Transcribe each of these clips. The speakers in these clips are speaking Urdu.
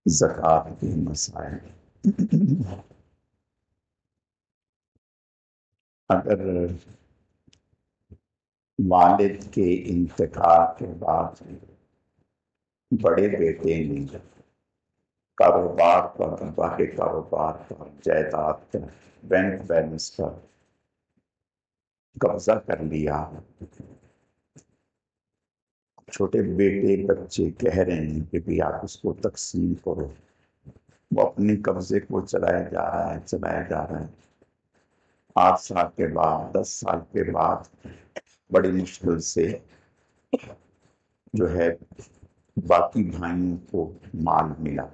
زکوٰۃ کے مسائل۔ اگر والد کے انتقال کے بعد بڑے بیٹے نے کاروبار پر، باقی کاروبار پر، جائیداد پر، بینک بیلنس پر قبضہ کر لیا، چھوٹے بیٹے بچے کہہ رہے ہیں کہ بھی آپ اس کو تقسیم کرو، وہ اپنے قبضے کو چلائے جا رہا ہے 8 سال کے بعد، 10 سال کے بعد بڑی مشکل سے جو ہے باقی بھائیوں کو مال ملا،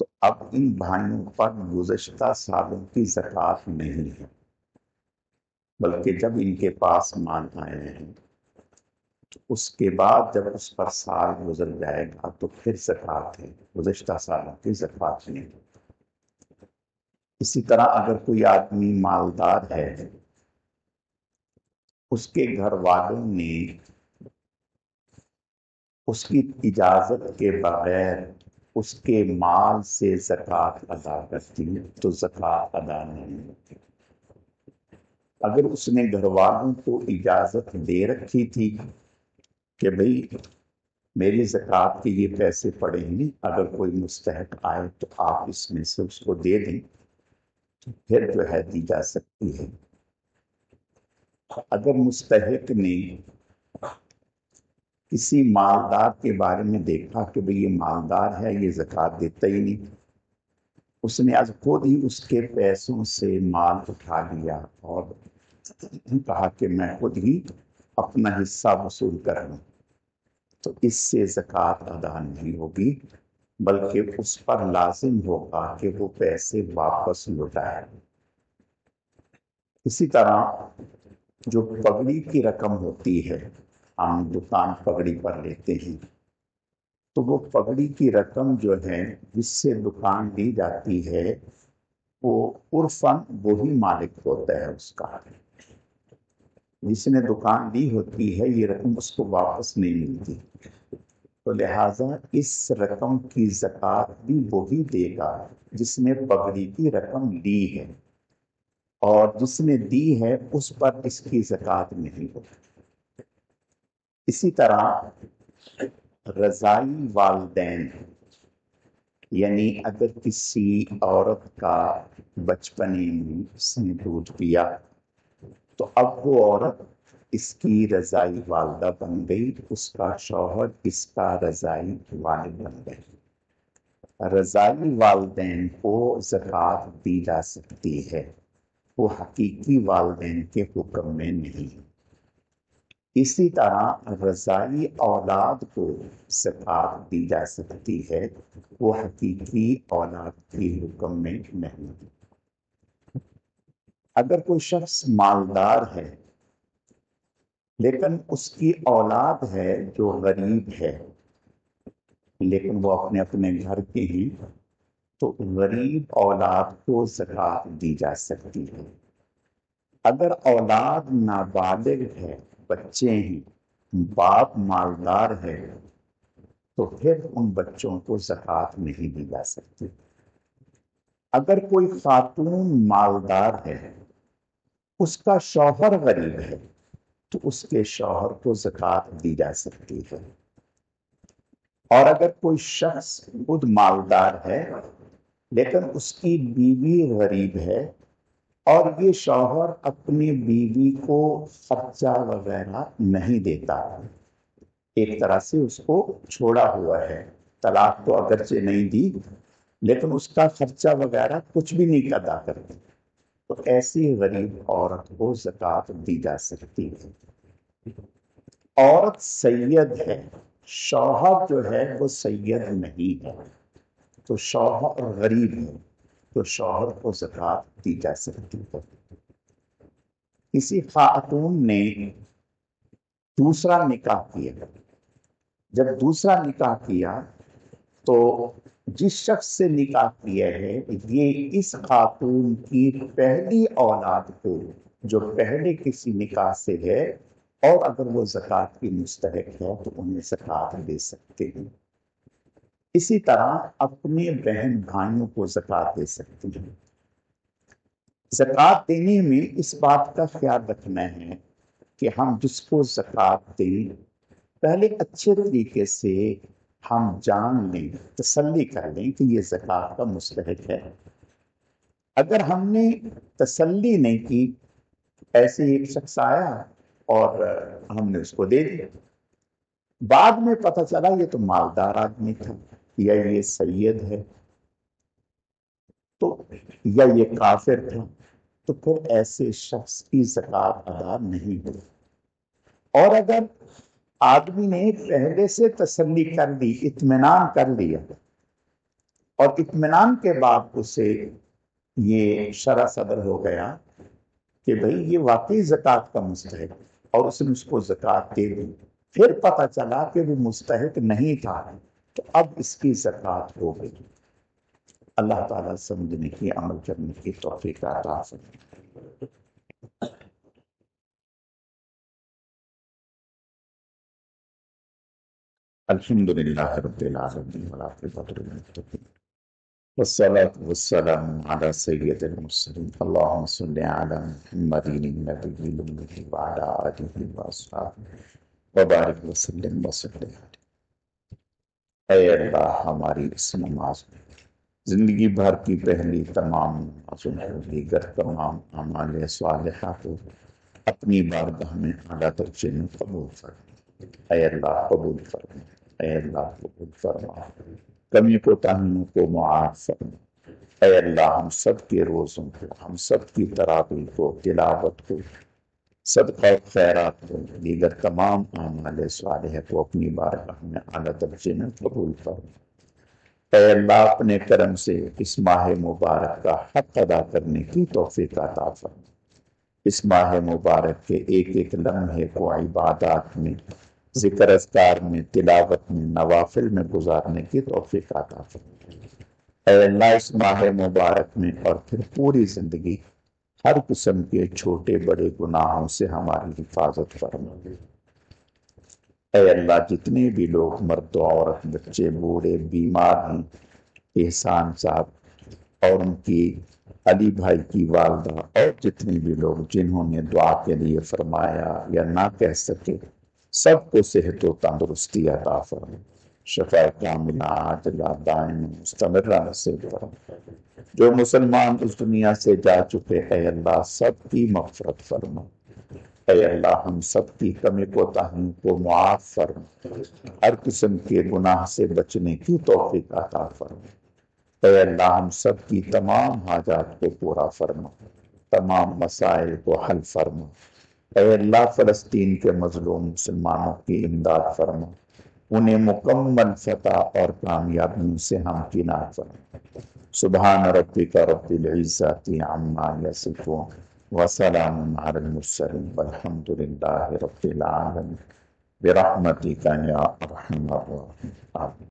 تو اب ان بھائیوں پر گزشتہ سالوں کی زکوٰۃ نہیں ہے، بلکہ جب ان کے پاس مال آئے ہیں اس کے بعد جب اس پر سال گزر جائے گا تو پھر زکوٰۃ ہے، گزشتہ سالوں کی زکوٰۃ نہیں۔ اسی طرح اگر کوئی آدمی مالدار ہے، اس کے گھر والوں نے اس کی اجازت کے بغیر اس کے مال سے زکوٰۃ ادا کرتی تو زکوٰۃ ادا نہیں ہوتی۔ اگر اس نے گھر والوں کو اجازت دے رکھی تھی کہ بھئی میری زکوٰۃ کے یہ پیسے پڑیں گے، اگر کوئی مستحق آئے تو آپ اس میں سے اس کو دے دیں، تو پھر جو ہے دی جا سکتی ہے۔ اگر مستحق نے کسی مالدار کے بارے میں دیکھا کہ بھئی یہ مالدار ہے، یہ زکوٰۃ دیتا ہی نہیں، اس نے آج خود ہی اس کے پیسوں سے مال اٹھا لیا اور کہا کہ میں خود ہی اپنا حصہ وصول کر لوں، تو اس سے زکوٰۃ ادا نہیں ہوگی، بلکہ اس پر لازم ہوگا کہ وہ پیسے واپس لوٹائے۔ اسی طرح جو پگڑی کی رقم ہوتی ہے، ہم دکان پگڑی پر لیتے ہیں، تو وہ پگڑی کی رقم جو ہے جس سے دکان لی جاتی ہے وہ عرفاً وہی مالک ہوتا ہے اس کا، جس نے دکان لی ہوتی ہے یہ رقم اس کو واپس نہیں ملتی، تو لہٰذا اس رقم کی زکوٰۃ بھی وہی دے گا جس نے پگڑی کی رقم لی ہے، اور جس نے دی ہے اس پر اس کی زکوٰۃ نہیں ہوتی۔ اسی طرح رضائی والدین، یعنی اگر کسی عورت کا بچپنے میں اس نے دودھ پیا تو اب وہ عورت اس کی رضائی والدہ بن گئی، اس کا شوہر اس کا رضائی والد بن گئے۔ رضائی والدین کو زکوٰۃ دی جا سکتی ہے، وہ حقیقی والدین کے حکم میں نہیں۔ اسی طرح رضائی اولاد کو زکوٰۃ دی جا سکتی ہے، وہ حقیقی اولاد کے حکم میں نہیں۔ اگر کوئی شخص مالدار ہے لیکن اس کی اولاد ہے جو غریب ہے، لیکن وہ اپنے گھر کے ہی، تو غریب اولاد کو زکوٰۃ دی جا سکتی ہے۔ اگر اولاد نابالغ ہے، بچے ہیں، باپ مالدار ہے، تو پھر ان بچوں کو زکوٰۃ نہیں دی جا سکتی۔ اگر کوئی خاتون مالدار ہے، اس کا شوہر غریب ہے، تو اس کے شوہر کو زکوٰۃ دی جا سکتی ہے۔ اور اگر کوئی شخص خود مالدار ہے لیکن اس کی بیوی غریب ہے اور یہ شوہر اپنی بیوی کو خرچہ وغیرہ نہیں دیتا، ایک طرح سے اس کو چھوڑا ہوا ہے، طلاق تو اگرچہ نہیں دی لیکن اس کا خرچہ وغیرہ کچھ بھی نہیں ادا کرتی، تو ایسی غریب عورت کو زکوٰۃ دی جا سکتی ہے۔ عورت سید ہے، شوہر جو ہے وہ سید نہیں ہے، تو شوہر غریب ہے تو شوہر کو زکوٰۃ دی جا سکتی ہے۔ کسی خاتون نے دوسرا نکاح کیا، جب دوسرا نکاح کیا تو جس شخص سے نکاح کیا ہے یہ اس خاتون کی پہلی اولاد کو جو پہلے کسی نکاح سے ہے، اور اگر وہ زکوٰۃ کی مستحق ہے تو انہیں زکوٰۃ دے سکتے ہیں۔ اسی طرح اپنے بہن بھائیوں کو زکوٰۃ دے سکتے ہیں۔ زکوٰۃ دینے میں اس بات کا خیال رکھنا ہے کہ ہم جس کو زکوٰۃ دیں پہلے اچھے طریقے سے ہم جان لیں، تسلی کر لیں کہ یہ زکوٰۃ کا مستحق ہے۔ اگر ہم نے تسلی نہیں کی، ایسے ہی ایک شخص آیا اور ہم نے اس کو دے دیا، بعد میں پتہ چلا یہ تو مالدار آدمی تھا، یا یہ سید ہے، تو یا یہ کافر تھا، تو پھر ایسے شخص کی زکوٰۃ ادا نہیں ہوئی۔ اور اگر آدمی نے پہلے سے تسلی کر لی، اطمینان کر لیا، اور اطمینان کے بعد اسے یہ شرح صدر ہو گیا کہ بھئی یہ واقعی زکوٰۃ کا مستحق، اور اس نے اس کو زکوٰۃ دے دی، پھر پتہ چلا کہ وہ مستحق نہیں تھا، تو اب اس کی زکوٰۃ ہو گئی۔ اللہ تعالیٰ سمجھنے کی، عمل کرنے کی توفیق عطا فرمائے۔ الحمد للہ رب العالمین والعاقبۃ للمتقین والصلاة والسلام على سید المرسلین اللہم صل علی محمد النبی الأمی وعلی آلہ وصحبہ وبارک وسلم وسلم۔ اے اللہ، ہماری اس نماز میں زندگی بھر کی پہلی تمام نمازوں کو، دیگر تمام اعمال صالحہ کو اپنی بارگاہ میں اعلیٰ درجے میں قبول فرما۔ اے اللہ قبول فرما، اے اللہ قبول فرما، کمی کوتاہیوں کو معاف فرما۔ اے اللہ ہم سب کے روزوں کو، ہم سب کی تراویح کو، تلاوت کو، صدقہ و خیرات کو، دیگر تمام اعمال صالحہ کو اپنی بارگاہ میں اعلیٰ درجے میں قبول فرما۔ اے اللہ اپنے کرم سے اس ماہ مبارک کا حق ادا کرنے کی توفیق عطا فرما۔ اس ماہ مبارک کے ایک ایک لمحے کو عبادات میں، ذکر اذکار میں، تلاوت میں، نوافل میں گزارنے کی توفیق عطا فرما۔ اے اللہ اس ماہ مبارک میں اور پھر پوری زندگی ہر قسم کے چھوٹے بڑے گناہوں سے ہماری حفاظت فرما۔ اے اللہ جتنے بھی لوگ مرد و عورت، بچے بوڑھے بیمار ہیں، احسان صاحب اور ان کی علی بھائی کی والدہ، اور جتنے بھی لوگ جنہوں نے دعا کے لیے فرمایا یا نہ کہہ سکے، سب کو صحت و تندرستی عطا فرما، شفا کاملہ عاجلہ دائم مستمرہ نصیب فرما۔ جو مسلمان اس دنیا سے جا چکے، اے اللہ سب کی مغفرت فرما۔ اے اللہ ہم سب کی کمی کوتاہیوں کو معاف فرما، ہر قسم کے گناہ سے بچنے کی توفیق عطا فرما۔ اے اللہ ہم سب کی تمام حاجات کو پورا فرما، تمام مسائل کو حل فرما۔ اے اللہ فلسطین کے مظلوم مسلمانوں کی امداد فرما، انہیں مکمل فتح اور کامیابی سے ہمکنار فرما۔ سبحان ربک رب العزت عما یصفون وسلام علی المرسلین والحمد للہ رب العالمین برحمتک یا ارحم الراحمین۔